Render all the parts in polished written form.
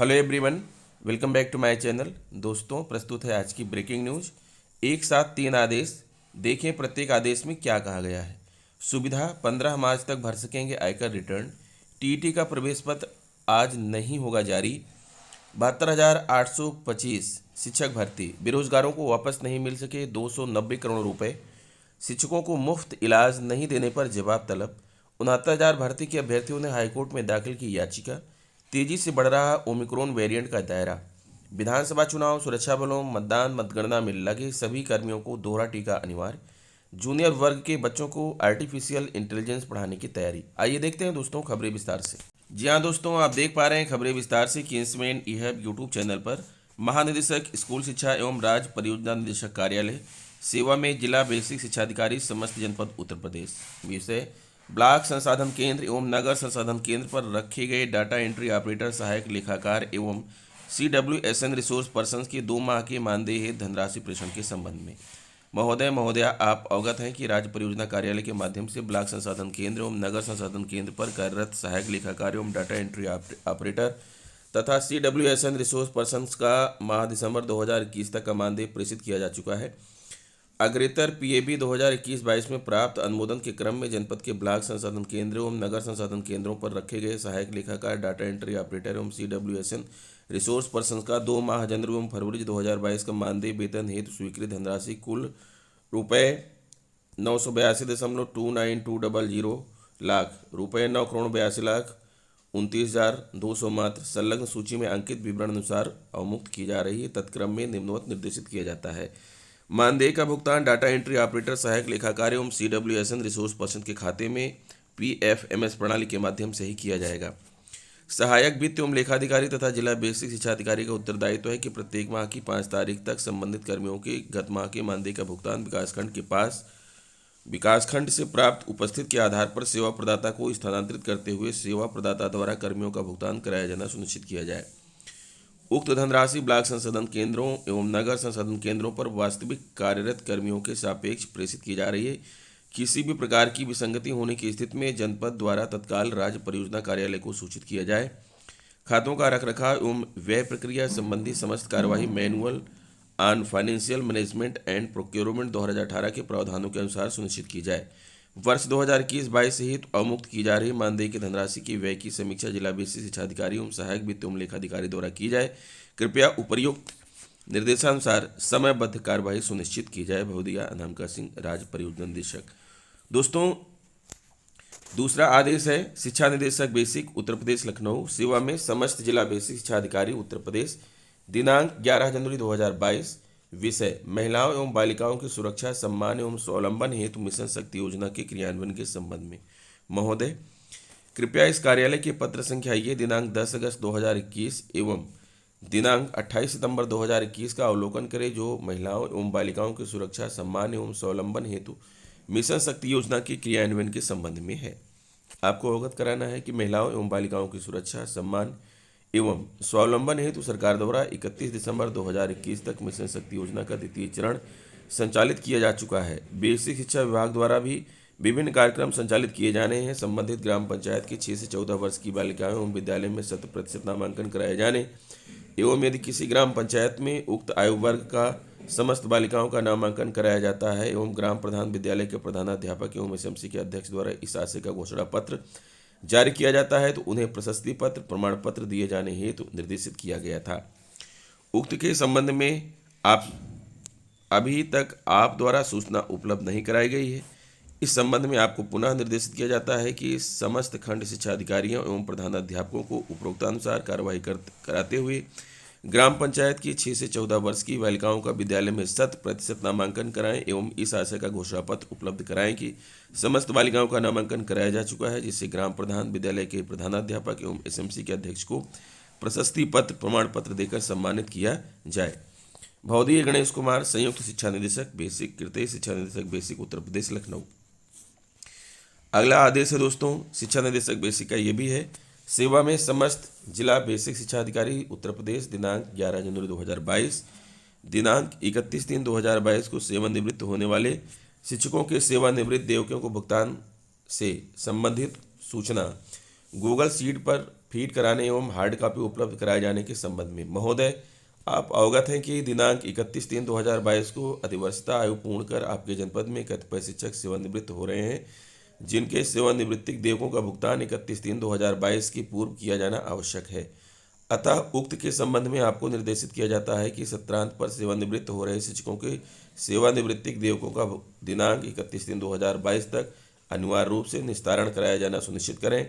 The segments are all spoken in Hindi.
Hello everyone, welcome back to my channel. दोस्तों, प्रस्तुत है आज की ब्रेकिंग न्यूज़। एक साथ 3 आदेश, देखें प्रत्येक आदेश में क्या कहा गया है। सुविधा 15 मार्च तक भर सकेंगे आयकर रिटर्न। टीईटी का प्रवेश पत्र आज नहीं होगा जारी। 72,825 शिक्षक भर्ती, बेरोजगारों को वापस नहीं मिल सके 290 करोड़ रुपए। शिक्षकों को मुफ्त इलाज नहीं देने पर जवाब तलब। 69,000 भर्ती के अभ्यर्थियों ने हाईकोर्ट में दाखिल की याचिका। तेजी से बढ़ रहा ओमिक्रॉन वेरिएंट का दायरा। विधानसभा चुनाव, सुरक्षा बलों, मतदान मतगणना में लगे सभी कर्मियों को दोहरा टीका अनिवार्य। जूनियर वर्ग के बच्चों को आर्टिफिशियल इंटेलिजेंस पढ़ाने की तैयारी। आइए देखते हैं दोस्तों खबरें विस्तार से। जी हाँ दोस्तों, आप देख पा रहे हैं खबरें विस्तार से किंग्समैन ई-हब यूट्यूब चैनल पर। महानिदेशक स्कूल शिक्षा एवं राज्य परियोजना निदेशक कार्यालय सेवा में जिला बेसिक शिक्षा अधिकारी समस्त जनपद उत्तर प्रदेश। विषय ब्लॉक संसाधन केंद्र एवं नगर संसाधन केंद्र पर रखे गए डाटा एंट्री ऑपरेटर, सहायक लेखाकार एवं CWSN रिसोर्स पर्सन के 2 माह के मानदेय हेतु धनराशि प्रेषण के संबंध में। महोदया, आप अवगत हैं कि राज्य परियोजना कार्यालय के माध्यम से ब्लॉक संसाधन केंद्र एवं नगर संसाधन केंद्र पर कार्यरत सहायक लेखाकार एवं डाटा एंट्री ऑपरेटर तथा CWSN रिसोर्स पर्सन का माह दिसंबर 2021 तक का मानदेय प्रेषित किया जा चुका है। अग्रेतर PAB 2021-22 में प्राप्त अनुमोदन के क्रम में जनपद के ब्लॉक संसाधन केंद्र एवं नगर संसाधन केंद्रों पर रखे गए सहायक लेखाकार, डाटा एंट्री ऑपरेटर एवं CWSN रिसोर्स पर्सन का 2 माह जनवरी एवं फरवरी 2022 का मानदेय वेतन हेतु स्वीकृत धनराशि कुल रुपये 982,29,200 लाख रुपये 9,82,29,200 मात्र संलग्न सूची में अंकित विवरण अनुसार अवमुक्त की जा रही है। तत्क्रम में निम्नवत निर्देशित किया जाता है। मानदेय का भुगतान डाटा एंट्री ऑपरेटर, सहायक लेखाकार एवं CWSN रिसोर्स पर्सन के खाते में PFMS प्रणाली के माध्यम से ही किया जाएगा। सहायक वित्त एवं लेखाधिकारी तथा जिला बेसिक शिक्षा अधिकारी का उत्तरदायित्व है कि प्रत्येक माह की 5 तारीख तक संबंधित कर्मियों के गत माह के मानदेय का भुगतान विकासखंड से प्राप्त उपस्थित के आधार पर सेवा प्रदाता को स्थानांतरित करते हुए सेवा प्रदाता द्वारा कर्मियों का भुगतान कराया जाना सुनिश्चित किया जाए। उक्त धनराशि ब्लॉक संसाधन केंद्रों एवं नगर संसाधन केंद्रों पर वास्तविक कार्यरत कर्मियों के सापेक्ष प्रेषित की जा रही है। किसी भी प्रकार की विसंगति होने की स्थिति में जनपद द्वारा तत्काल राज्य परियोजना कार्यालय को सूचित किया जाए। खातों का रखरखाव एवं व्यय प्रक्रिया संबंधी समस्त कार्यवाही manual on financial management and procurement 2018 के प्रावधानों के अनुसार सुनिश्चित की जाए। वर्ष 2021-22 से हेतु अवमुक्त की जा रही मानदेय की धनराशि की व्यय की समीक्षा जिला बेसिक शिक्षा अधिकारी एवं सहायक वित्त एवं लेखाधिकारी द्वारा की जाए। कृपया उपर्युक्त निर्देशानुसार समयबद्ध कार्यवाही सुनिश्चित की जाए। भवदिया अनामिका सिंह, राज्य परियोजना निदेशक। दोस्तों, दूसरा आदेश है शिक्षा निदेशक बेसिक उत्तर प्रदेश लखनऊ सेवा में समस्त जिला बेसिक शिक्षा अधिकारी उत्तर प्रदेश, दिनांक 11 जनवरी 2022। विषय महिलाओं एवं बालिकाओं की सुरक्षा, सम्मान एवं स्वावलंबन हेतु मिशन शक्ति योजना के क्रियान्वयन के संबंध में। महोदय, कृपया इस कार्यालय के पत्र संख्या ये दिनांक 10 अगस्त 2021 एवं दिनांक 28 सितंबर 2021 का अवलोकन करें, जो महिलाओं एवं बालिकाओं की सुरक्षा, सम्मान एवं स्वावलंबन हेतु मिशन शक्ति योजना के क्रियान्वयन के संबंध में है। आपको अवगत कराना है कि महिलाओं एवं बालिकाओं की सुरक्षा, सम्मान एवं स्वावलंबन हेतु सरकार द्वारा 31 दिसंबर 2021 तक मिशन शक्ति योजना का द्वितीय चरण संचालित किया जा चुका है। बेसिक शिक्षा विभाग द्वारा भी विभिन्न कार्यक्रम संचालित किए जाने हैं। संबंधित ग्राम पंचायत की 6 से 14 वर्ष की बालिकाओं एवं विद्यालय में 100% नामांकन कराए जाने एवं यदि किसी ग्राम पंचायत में उक्त आयु वर्ग का समस्त बालिकाओं का नामांकन कराया जाता है एवं ग्राम प्रधान, विद्यालय के प्रधानाध्यापक एवं SMC के अध्यक्ष द्वारा इस आशय का घोषणा पत्र जारी किया जाता है तो उन्हें प्रशस्ति पत्र, प्रमाण पत्र दिए जाने हेतु निर्देशित किया गया था। उक्त के संबंध में अभी तक आप द्वारा सूचना उपलब्ध नहीं कराई गई है। इस संबंध में आपको पुनः निर्देशित किया जाता है कि समस्त खंड शिक्षा अधिकारियों एवं प्रधानाध्यापकों को उपरोक्तानुसार कार्रवाई कराते हुए ग्राम पंचायत की 6 से 14 वर्ष की बालिकाओं का विद्यालय में 100% नामांकन कराएं एवं इस आशय का घोषणा पत्र उपलब्ध कराएं कि समस्त बालिकाओं का नामांकन कराया जा चुका है, जिससे ग्राम प्रधान, विद्यालय के प्रधानाध्यापक एवं SMC के अध्यक्ष को प्रशस्ति पत्र, प्रमाण पत्र देकर सम्मानित किया जाए। भवदीय गणेश कुमार, संयुक्त शिक्षा निदेशक बेसिक, कृत्य शिक्षा निदेशक बेसिक उत्तर प्रदेश लखनऊ। अगला आदेश है दोस्तों शिक्षा निदेशक बेसिक का, ये भी है सेवा में समस्त जिला बेसिक शिक्षा अधिकारी उत्तर प्रदेश, दिनांक 11 जनवरी 2022, दिनांक 31/3/2022 को सेवानिवृत्त होने वाले शिक्षकों के सेवानिवृत्त देयकों को भुगतान से संबंधित सूचना गूगल शीट पर फीड कराने एवं हार्ड कॉपी उपलब्ध कराए जाने के संबंध में। महोदय, आप अवगत हैं कि दिनांक 31/3/2022 को अधिवर्षता आयु पूर्ण कर आपके जनपद में कतिपय शिक्षक सेवानिवृत्त हो रहे हैं, जिनके सेवानिवृत्ति देयकों का भुगतान 31/3/2022 की पूर्व किया जाना आवश्यक है। अतः उक्त के संबंध में आपको निर्देशित किया जाता है कि सत्रांत पर सेवानिवृत्त हो रहे शिक्षकों के सेवानिवृत्ति देयकों का दिनांक 31/3/2022 तक अनिवार्य रूप से निस्तारण कराया जाना सुनिश्चित करें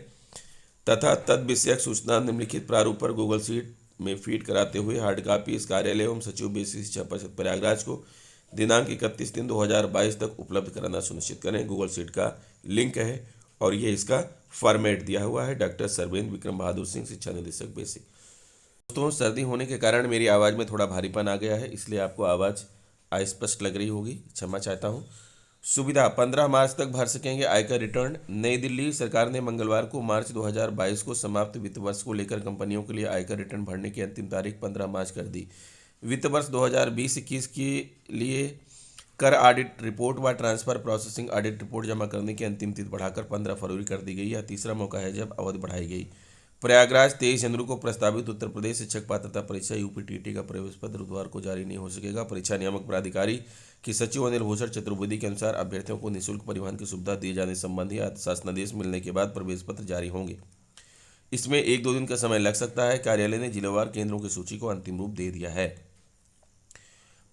तथा तद विषयक सूचना निम्नलिखित प्रारूप पर गूगल शीट में फीड कराते हुए हार्ड कॉपी इस कार्यालय एवं सचिव बेसिक शिक्षा परिषद प्रयागराज को दिनांक 31/3/2022 तक उपलब्ध कराना सुनिश्चित करें। गूगल शीट का लिंक है और ये इसका फॉर्मेट दिया हुआ है। डॉक्टर सर्वेंद्र विक्रम बहादुर सिंह, शिक्षा निदेशक बेसिक। दोस्तों, सर्दी होने के कारण मेरी आवाज़ में थोड़ा भारीपन आ गया है, इसलिए आपको आवाज़ अस्पष्ट लग रही होगी, क्षमा चाहता हूँ। सुविधा 15 मार्च तक भर सकेंगे आयकर रिटर्न। नई दिल्ली सरकार ने मंगलवार को मार्च 2022 को समाप्त वित्त वर्ष को लेकर कंपनियों के लिए आयकर रिटर्न भरने की अंतिम तारीख 15 मार्च कर दी। वित्त वर्ष 2020-21 के लिए कर ऑडिट रिपोर्ट व ट्रांसफर प्रोसेसिंग ऑडिट रिपोर्ट जमा करने की अंतिम तिथि बढ़ाकर 15 फरवरी कर दी गई। यह तीसरा मौका है जब अवधि बढ़ाई गई। प्रयागराज 23 जनवरी को प्रस्तावित उत्तर प्रदेश शिक्षक पात्रता परीक्षा यूपीटीटी का प्रवेश पत्र बुधवार को जारी नहीं हो सकेगा। परीक्षा नियामक प्राधिकारी की सचिव अनिल भूषण चतुर्वेदी के अनुसार अभ्यर्थियों को निःशुल्क परिवहन की सुविधा दिए जाने संबंधी शासनादेश मिलने के बाद प्रवेश पत्र जारी होंगे। इसमें 1-2 दिन का समय लग सकता है। कार्यालय ने जिलावार केंद्रों की सूची को अंतिम रूप दे दिया है।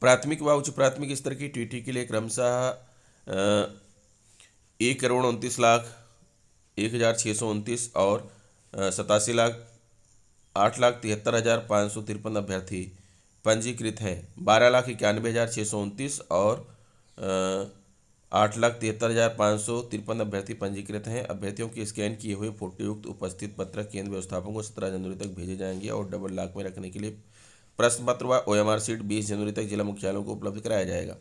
प्राथमिक व उच्च प्राथमिक स्तर की टीटी के लिए क्रमशः 1,29,01,629 और 87,08,73,553 अभ्यर्थी पंजीकृत हैं। 12,91,629 और 8,73,553 अभ्यर्थी पंजीकृत हैं। अभ्यर्थियों के स्कैन किए हुए फोटोयुक्त उपस्थित पत्रक केंद्र व्यवस्थापकों को 17 जनवरी तक भेजे जाएंगे और डबल लॉक में रखने के लिए प्रश्न पत्र व OMR सीट 20 जनवरी तक जिला मुख्यालयों को उपलब्ध कराया जाएगा।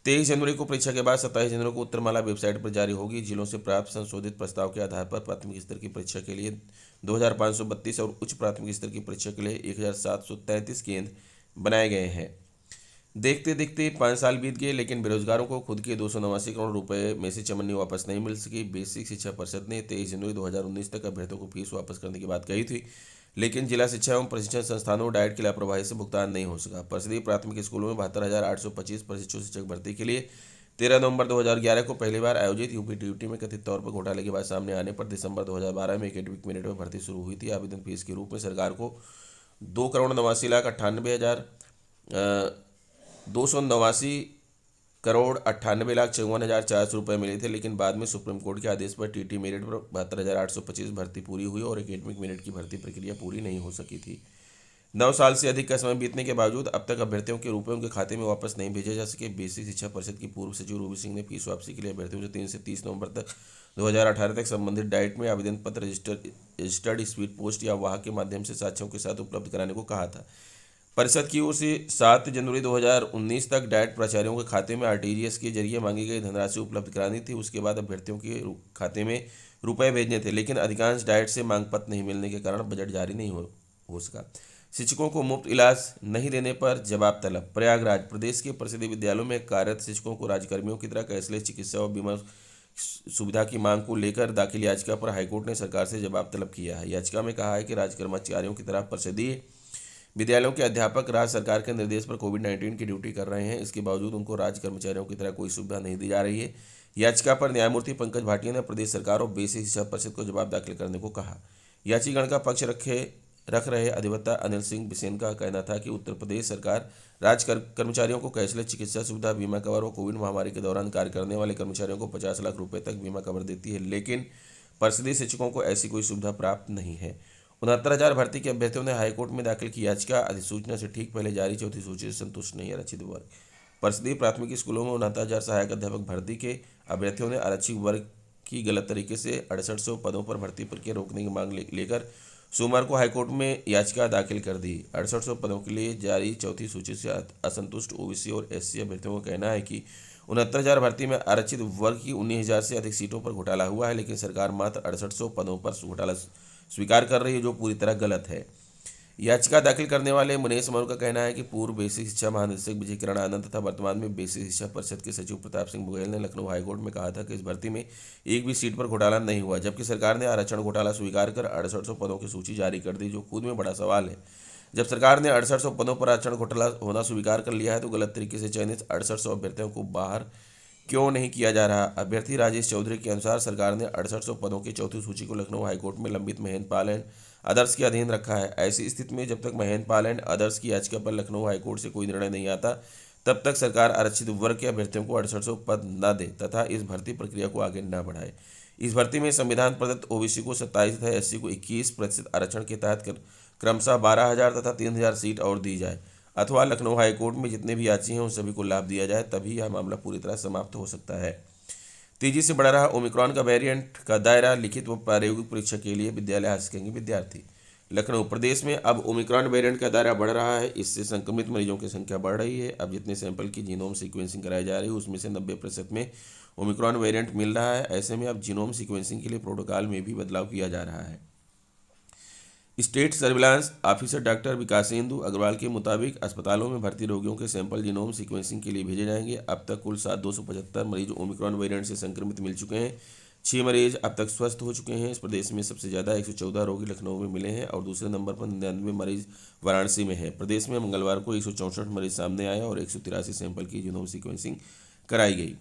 23 जनवरी को परीक्षा के बाद 27 जनवरी को उत्तरमाला वेबसाइट पर जारी होगी। जिलों से प्राप्त संशोधित प्रस्ताव के आधार पर प्राथमिक स्तर की परीक्षा के लिए 2,532 और उच्च प्राथमिक स्तर की परीक्षा के लिए 1,733 केंद्र बनाए गए हैं। देखते देखते 5 साल बीत गए, लेकिन बेरोजगारों को खुद के 289 करोड़ रुपए में से चमन्नी वापस नहीं मिल सकी। बेसिक शिक्षा परिषद ने 23 जनवरी 2019 तक अभ्यर्थियों को फीस वापस करने की बात कही थी, लेकिन जिला शिक्षा एवं प्रशिक्षण संस्थानों डाइट की लापरवाही से भुगतान नहीं हो सका। परिषदीय प्राथमिक स्कूलों में 72,825 प्रशिक्षु शिक्षक भर्ती के लिए 13 नवंबर 2011 को पहली बार आयोजित यूपीटीटी में कथित तौर पर घोटाले की बात सामने आने पर दिसंबर 2012 में एकेडमिक मिनट में भर्ती शुरू हुई थी। आवेदन फीस के रूप में सरकार को 2,98,289,58,54,400 रुपये मिले थे, लेकिन बाद में सुप्रीम कोर्ट के आदेश पर टीटी मेरिट पर 72,825 भर्ती पूरी हुई और एकेडमिक मेरिट की भर्ती प्रक्रिया पूरी नहीं हो सकी थी। 9 साल से अधिक का समय बीतने के बावजूद अब तक अभ्यर्थियों के रुपये उनके खाते में वापस नहीं भेजे जा सके। बेसिक शिक्षा परिषद की पूर्व सचिव रूबी सिंह ने फीस वापसी के लिए अभ्यर्थियों से 3 से 30 नवंबर तक 2018 तक संबंधित डाइट में आवेदन पत्र रजिस्टर्ड स्पीड पोस्ट या वाहक के माध्यम से साक्ष्यों के साथ उपलब्ध कराने को कहा था। परिषद की ओर से 7 जनवरी 2019 तक डाइट प्राचार्यों के खाते में RTGS के जरिए मांगी गई धनराशि उपलब्ध करानी थी। उसके बाद अभ्यर्थियों के खाते में रुपए भेजने थे, लेकिन अधिकांश डाइट से मांग पत्र नहीं मिलने के कारण बजट जारी नहीं हो सका। शिक्षकों को मुफ्त इलाज नहीं देने पर जवाब तलब। प्रयागराज प्रदेश के प्रसिद्ध विद्यालयों में कार्यरत शिक्षकों को राज्यकर्मियों की तरह कैशलेस चिकित्सा और बीमा सुविधा की मांग को लेकर दाखिल याचिका पर हाईकोर्ट ने सरकार से जवाब तलब किया है। याचिका में कहा है कि राज्य कर्मचारियों की तरह परिषदीय विद्यालयों के अध्यापक राज्य सरकार के निर्देश पर कोविड-19 की ड्यूटी कर रहे हैं। इसके बावजूद उनको राज्य कर्मचारियों की तरह कोई सुविधा नहीं दी जा रही है। याचिका पर न्यायमूर्ति पंकज भाटिया ने प्रदेश सरकार और बेसिक शिक्षा परिषद को जवाब दाखिल करने को कहा। याचिकागण का पक्ष रख रहे अधिवक्ता अनिल सिंह बिसेन का कहना था कि उत्तर प्रदेश सरकार राज्य कर्मचारियों को कैशलेस चिकित्सा सुविधा, बीमा कवर और कोविड महामारी के दौरान कार्य करने वाले कर्मचारियों को 50 लाख रुपए तक बीमा कवर देती है, लेकिन परिषदीय शिक्षकों को ऐसी कोई सुविधा प्राप्त नहीं है। 69,000 भर्ती के अभ्यर्थियों ने हाईकोर्ट में दाखिल की याचिका अधिसूचना से ठीक पहले जारी चौथी सूची से संतुष्ट नहीं है। आरक्षित वर्ग परिषदीय प्राथमिक स्कूलों में 69,000 सहायक अध्यापक भर्ती के अभ्यर्थियों ने आरक्षित वर्ग की गलत तरीके से 6800 पदों पर भर्ती प्रक्रिया रोकने की मांग लेकर सोमवार को हाईकोर्ट में याचिका दाखिल कर दी। 6800 पदों के लिए जारी चौथी सूची से असंतुष्ट OBC और SC अभ्यर्थियों का कहना है कि 69,000 भर्ती में आरक्षित वर्ग की 19,000 से अधिक सीटों पर घोटाला हुआ है, लेकिन सरकार मात्र 6800 पदों पर घोटाला स्वीकार कर रही है, जो पूरी तरह गलत है। याचिका दाखिल करने वाले मुनेश मौर्य का कहना है कि पूर्व बेसिक शिक्षा महानिदेशक विजय किरण आनंद तथा वर्तमान में बेसिक शिक्षा परिषद के सचिव प्रताप सिंह बघेल ने लखनऊ हाईकोर्ट में कहा था कि इस भर्ती में एक भी सीट पर घोटाला नहीं हुआ, जबकि सरकार ने आरक्षण घोटाला स्वीकार कर 6800 पदों की सूची जारी कर दी, जो खुद में बड़ा सवाल है। जब सरकार ने 6800 पदों पर आरक्षण घोटाला होना स्वीकार कर लिया है तो गलत तरीके से चयनित 6800 अभ्यर्थियों को बाहर क्यों नहीं किया जा रहा। अभ्यर्थी राजेश चौधरी के अनुसार सरकार ने 6800 पदों की चौथी सूची को लखनऊ हाईकोर्ट में लंबित महेंद्र पाल एंड अदर्स के अधीन रखा है। ऐसी स्थिति में जब तक महेंद्र पाल एंड अदर्स की याचिका पर लखनऊ हाईकोर्ट से कोई निर्णय नहीं आता, तब तक सरकार आरक्षित वर्ग के अभ्यर्थियों को 6800 पद न दे तथा इस भर्ती प्रक्रिया को आगे न बढ़ाए। इस भर्ती में संविधान प्रदत्त ओबीसी को 27 तथा एससी को 21% आरक्षण के तहत क्रमशः 12,000 तथा 3,000 सीट और दी जाए, अथवा लखनऊ हाईकोर्ट में जितने भी याची हैं उन सभी को लाभ दिया जाए, तभी यह मामला पूरी तरह समाप्त हो सकता है। तेजी से बढ़ रहा ओमिक्रॉन का वेरिएंट का दायरा, लिखित व प्रायोगिक परीक्षा के लिए विद्यालय आ सकेंगे विद्यार्थी। लखनऊ प्रदेश में अब ओमिक्रॉन वेरिएंट का दायरा बढ़ रहा है, इससे संक्रमित मरीजों की संख्या बढ़ रही है। अब जितने सैंपल की जीनोम सीक्वेंसिंग कराई जा रही है उसमें से 90% में ओमिक्रॉन वेरिएंट मिल रहा है। ऐसे में अब जीनोम सीक्वेंसिंग के लिए प्रोटोकॉल में भी बदलाव किया जा रहा है। State surveillance officer doctor Vikasendu Agrawal के मुताबिक अस्पतालों में भर्ती रोगियों के सैंपल जीनोम सीक्वेंसिंग के लिए भेजे जाएंगे। अब तक कुल 275 मरीज ओमिक्रॉन वेरिएंट से संक्रमित मिल चुके हैं। 6 मरीज अब तक स्वस्थ हो चुके हैं। इस प्रदेश में सबसे ज़्यादा 114 रोगी लखनऊ में मिले हैं और दूसरे नंबर पर 99 मरीज वाराणसी में है। प्रदेश में मंगलवार को 164 मरीज सामने आए और 183 सैंपल की जीनोम सीक्वेंसिंग कराई गई।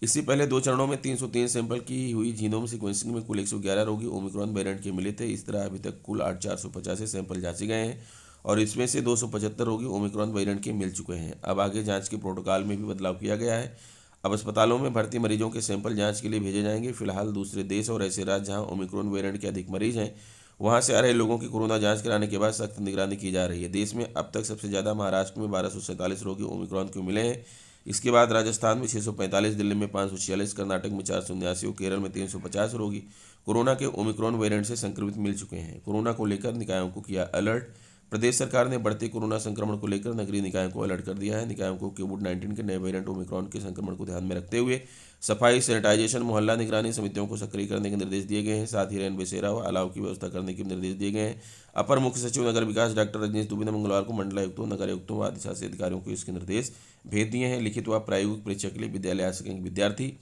इससे पहले 2 चरणों में 303 सैंपल की हुई जीनोम सीक्वेंसिंग में कुल 111 रोगी ओमिक्रॉन वेरिएंट के मिले थे। इस तरह अभी तक कुल 8,485 सैंपल जांचे गए हैं और इसमें से 275 रोगी ओमिक्रॉन वेरिएंट के मिल चुके हैं। अब आगे जांच के प्रोटोकॉल में भी बदलाव किया गया है। अब अस्पतालों में भर्ती मरीजों के सैंपल जांच के लिए भेजे जाएंगे। फिलहाल दूसरे देश और ऐसे राज्य जहां ओमिक्रॉन वेरिएंट के अधिक मरीज हैं, वहां से आ रहे लोगों की कोरोना जांच कराने के बाद सख्त निगरानी की जा रही है। देश में अब तक सबसे ज़्यादा महाराष्ट्र में 1247 रोगी ओमिक्रॉन के मिले हैं। इसके बाद राजस्थान में 645, दिल्ली में 546, कर्नाटक में 479 और केरल में 350 रोगी कोरोना के ओमिक्रॉन वेरिएंट से संक्रमित मिल चुके हैं। कोरोना को लेकर निकायों को किया अलर्ट। प्रदेश सरकार ने बढ़ते कोरोना संक्रमण को लेकर नगरीय निकायों को अलर्ट कर दिया है। निकायों को कोविड-19 के नए वेरिएंट ओमिक्रॉन के संक्रमण को ध्यान में रखते हुए सफाई, सैनिटाइजेशन, मोहल्ला निगरानी समितियों को सक्रिय करने के निर्देश दिए गए हैं। साथ ही रैन बसेरा व अलाव की व्यवस्था करने के निर्देश दिए गए हैं। अपर मुख्य सचिव नगर विकास डॉक्टर रजनीश दुबे ने मंगलवार को मंडलायुक्तों, नगर आयुक्तों व अधिशासी अधिकारियों को इसके निर्देश भेज दिए हैं। लिखित व प्रायोगिक परीक्षा के लिए विद्यालय आ सकेंगे विद्यार्थी।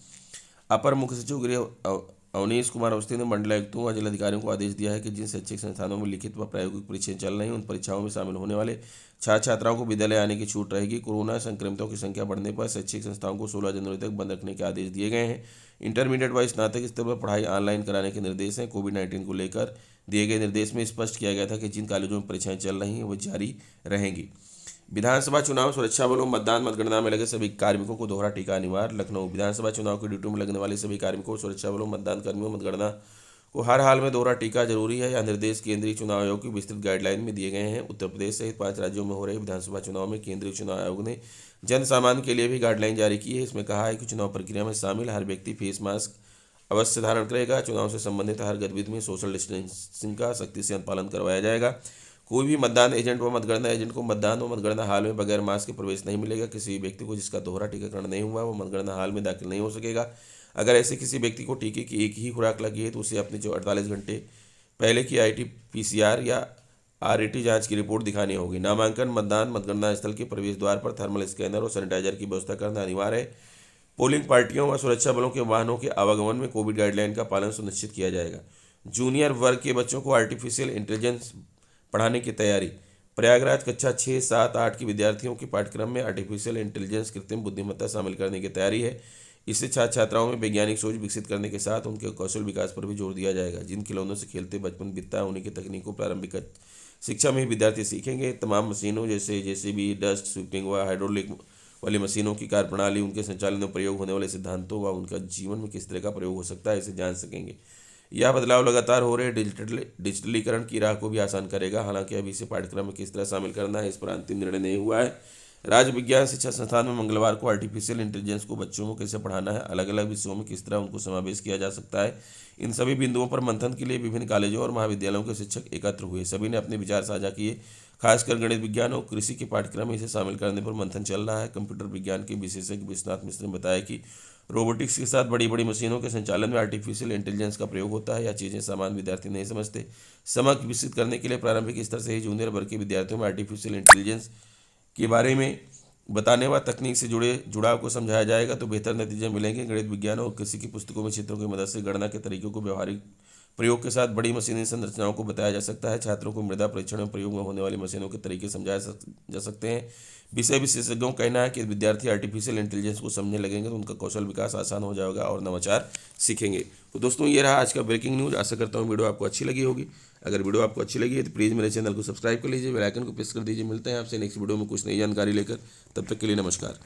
अपर मुख्य सचिव गृह अवनीश कुमार अवस्थी ने मंडलायुक्तों व जिलाधिकारियों को आदेश दिया है कि जिन शैक्षिक संस्थानों में लिखित व प्रायोगिक परीक्षाएं चल रही हैं, उन परीक्षाओं में शामिल होने वाले छात्र छात्राओं को विद्यालय आने की छूट रहेगी। कोरोना संक्रमितों की संख्या बढ़ने पर शैक्षिक संस्थाओं को 16 जनवरी तक बंद रखने के आदेश दिए गए हैं। इंटरमीडिएट व स्नातक स्तर पर पढ़ाई ऑनलाइन कराने के निर्देश हैं। कोविड-19 को लेकर दिए गए निर्देश में स्पष्ट किया गया था कि जिन कॉलेजों में परीक्षाएं चल रही हैं वो जारी रहेंगी। विधानसभा चुनाव सुरक्षा बलों मतदान मतगणना में लगे सभी कार्मिकों को दोहरा टीका अनिवार्य। लखनऊ विधानसभा चुनाव की ड्यूटी में लगने वाले सभी कार्मिकों, सुरक्षा बलों, मतदान कर्मियों, मतगणना को हर हाल में दोहरा टीका जरूरी है। यह निर्देश केंद्रीय चुनाव आयोग की विस्तृत गाइडलाइन में दिए गए हैं। उत्तर प्रदेश सहित 5 राज्यों में हो रहे विधानसभा चुनाव में केंद्रीय चुनाव आयोग ने जन सामान्य के लिए भी गाइडलाइन जारी की है। इसमें कहा है कि चुनाव प्रक्रिया में शामिल हर व्यक्ति फेस मास्क अवश्य धारण करेगा। चुनाव से संबंधित हर गतिविधि में सोशल डिस्टेंसिंग का सख्ती से पालन करवाया जाएगा। कोई भी मतदान एजेंट व मतगणना एजेंट को मतदान व मतगणना हाल में बगैर मास्क के प्रवेश नहीं मिलेगा। किसी भी व्यक्ति को जिसका दोहरा टीकाकरण नहीं हुआ वो मतगणना हाल में दाखिल नहीं हो सकेगा। अगर ऐसे किसी व्यक्ति को टीके की एक ही खुराक लगी है तो उसे अपने जो 48 घंटे पहले की RT-PCR या RAT जांच की रिपोर्ट दिखानी होगी। नामांकन, मतदान, मतगणना स्थल के प्रवेश द्वार पर थर्मल स्कैनर और सैनिटाइजर की व्यवस्था करना अनिवार्य है। पोलिंग पार्टियों व सुरक्षा बलों के वाहनों के आवागमन में कोविड गाइडलाइन का पालन सुनिश्चित किया जाएगा। जूनियर वर्ग के बच्चों को आर्टिफिशियल इंटेलिजेंस पढ़ाने की तैयारी। प्रयागराज कक्षा 6, 7, 8 के विद्यार्थियों के पाठ्यक्रम में आर्टिफिशियल इंटेलिजेंस, कृत्रिम बुद्धिमत्ता शामिल करने की तैयारी है। इससे छात्र छात्राओं में वैज्ञानिक सोच विकसित करने के साथ उनके कौशल विकास पर भी जोर दिया जाएगा। जिन खिलौनों से खेलते बचपन बीतता है उन्हीं की तकनीकों प्रारंभिक शिक्षा में ही विद्यार्थी सीखेंगे। तमाम मशीनों जैसे JCB, डस्ट स्वीपिंग व हाइड्रोलिक वाली मशीनों की कार्यप्रणाली, उनके संचालन में प्रयोग होने वाले सिद्धांतों व उनका जीवन में किस तरह का प्रयोग हो सकता है, इसे जान सकेंगे। यह बदलाव लगातार हो रहे डिजिटलीकरण की राह को भी आसान करेगा। हालांकि अभी से पाठ्यक्रम में किस तरह शामिल करना है इस पर अंतिम निर्णय नहीं हुआ है। राज्य विज्ञान शिक्षा संस्थान में मंगलवार को आर्टिफिशियल इंटेलिजेंस को बच्चों को कैसे पढ़ाना है, अलग अलग विषयों में किस तरह उनको समावेश किया जा सकता है, इन सभी बिंदुओं पर मंथन के लिए विभिन्न कॉलेजों और महाविद्यालयों के शिक्षक एकत्र हुए। सभी ने अपने विचार साझा किए। खासकर गणित विज्ञान और कृषि के पाठ्यक्रम में इसे शामिल करने पर मंथन चल रहा है। कंप्यूटर विज्ञान के विशेषज्ञ विश्वनाथ मिश्र ने बताया कि रोबोटिक्स के साथ बड़ी बड़ी मशीनों के संचालन में आर्टिफिशियल इंटेलिजेंस का प्रयोग होता है। यह चीज़ें सामान्य विद्यार्थी नहीं समझते। समझ विकसित करने के लिए प्रारंभिक स्तर से ही जूनियर वर्ग के विद्यार्थियों में आर्टिफिशियल इंटेलिजेंस के बारे में बताने व तकनीक से जुड़े जुड़ाव को समझाया जाएगा तो बेहतर नतीजे मिलेंगे। गणित, विज्ञान और कृषि की पुस्तकों में चित्रों की मदद से गणना के तरीकों को व्यवहारिक प्रयोग के साथ बड़ी मशीनी संरचनाओं को बताया जा सकता है। छात्रों को मृदा परीक्षण में प्रयोग में होने वाली मशीनों के तरीके समझाए जा सकते हैं। विषय विशेषज्ञों का कहना है कि विद्यार्थी आर्टिफिशियल इंटेलिजेंस को समझने लगेंगे तो उनका कौशल विकास आसान हो जाएगा और नवाचार सीखेंगे। तो दोस्तों, ये रहा आज का ब्रेकिंग न्यूज़। आशा करता हूँ वीडियो आपको अच्छी लगी होगी। अगर वीडियो आपको अच्छी लगी है तो प्लीज़ मेरे चैनल को सब्सक्राइब कर लीजिए, बेल आइकन को प्रेस कर दीजिए। मिलते हैं आपसे नेक्स्ट वीडियो में कुछ नई जानकारी लेकर। तब तक के लिए नमस्कार।